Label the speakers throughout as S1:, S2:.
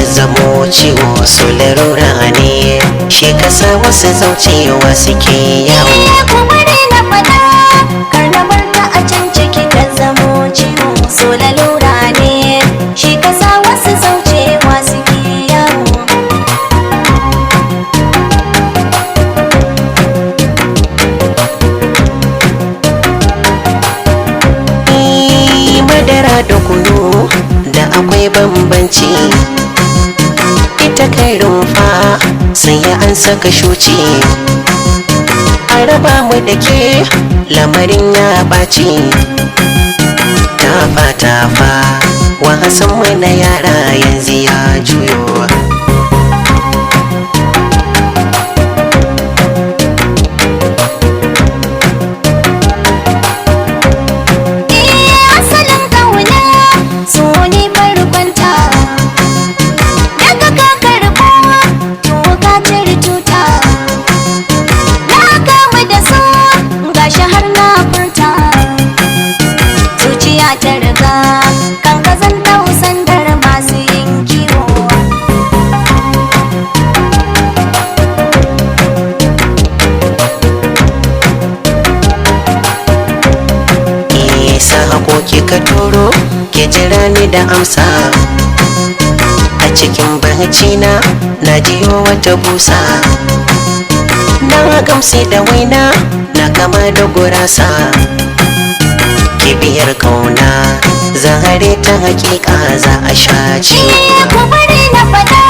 S1: zamo ciwo so larura ne shi kasa wasu zaucewa suke yawo.
S2: Ku bari na faɗa kar na bar ta a can ciki ta zamo ciwo so lalura ne shi kasa wasu zaucewa suke yawo.
S1: Madara da kunu da akwai bambanci, ita kai rumfa sai ya an saka shuci. A raba mu da ke lamarin ya ɓaci, tafa tafa wasan mu na yara yanzu ya juyo.
S2: Ta riga kan kazan sandar masu yin kiwo.
S1: Isa hakoki ka turo ke jira ni da amsa, a cikin barci na jiyo wata busa. Na gamsi da waina na kama da gurasa, kibiyar kauna zahare ta hakika za a sha ciwo.
S2: Ku bari na faɗa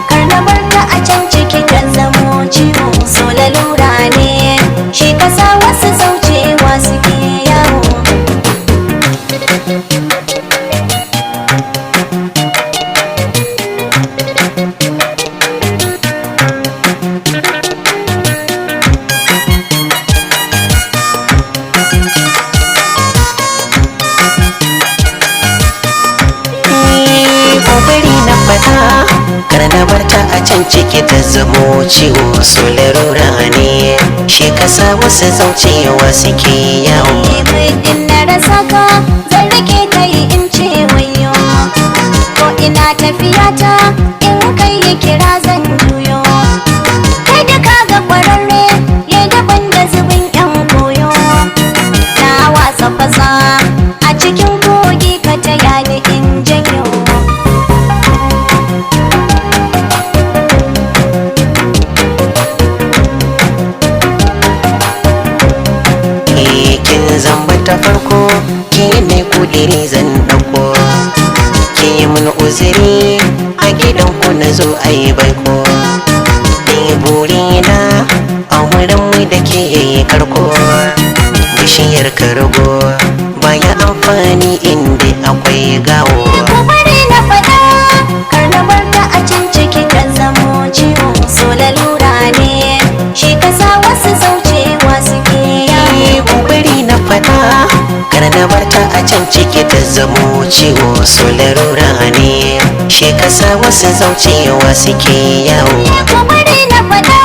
S2: kar na bar ta a can ciki ta zamo ciwo so lalura ne shi kasa wasu zaucewa suke yawo.
S1: Kar na barta a can ciki ta zamo ciwo so larura ne shi kasa wasu zaucewa suke yawo.
S2: Muddin na rasa ka zan rike kai in ce wayo, ko ina tafiya ta in kai ya kira zan juyo. Kai da ka ga kwararre ya daban da zubin yan koyo, na wasa fasa a cikin kogi ka taya ni in janyo.
S1: Zamba ta farko ke mai kudiri zan dauko, ke mun uzuri a gidan ku na zo a yi baiko. Ni burina a wurin mu da ke karko, bishiyar kargo baya amfani inda akwai gawo.
S2: Ku bari na faɗa kar na bar ta a can ciki ta zamo ciwo so lalura ne shi kasa wasu zaucewa suke yawo.
S1: Ku bari na faɗa kar na barta a can ciki ta zamo ciwo so larura ne shi kasa wasu zaucewa suke yawo.
S2: Ku bari na faɗa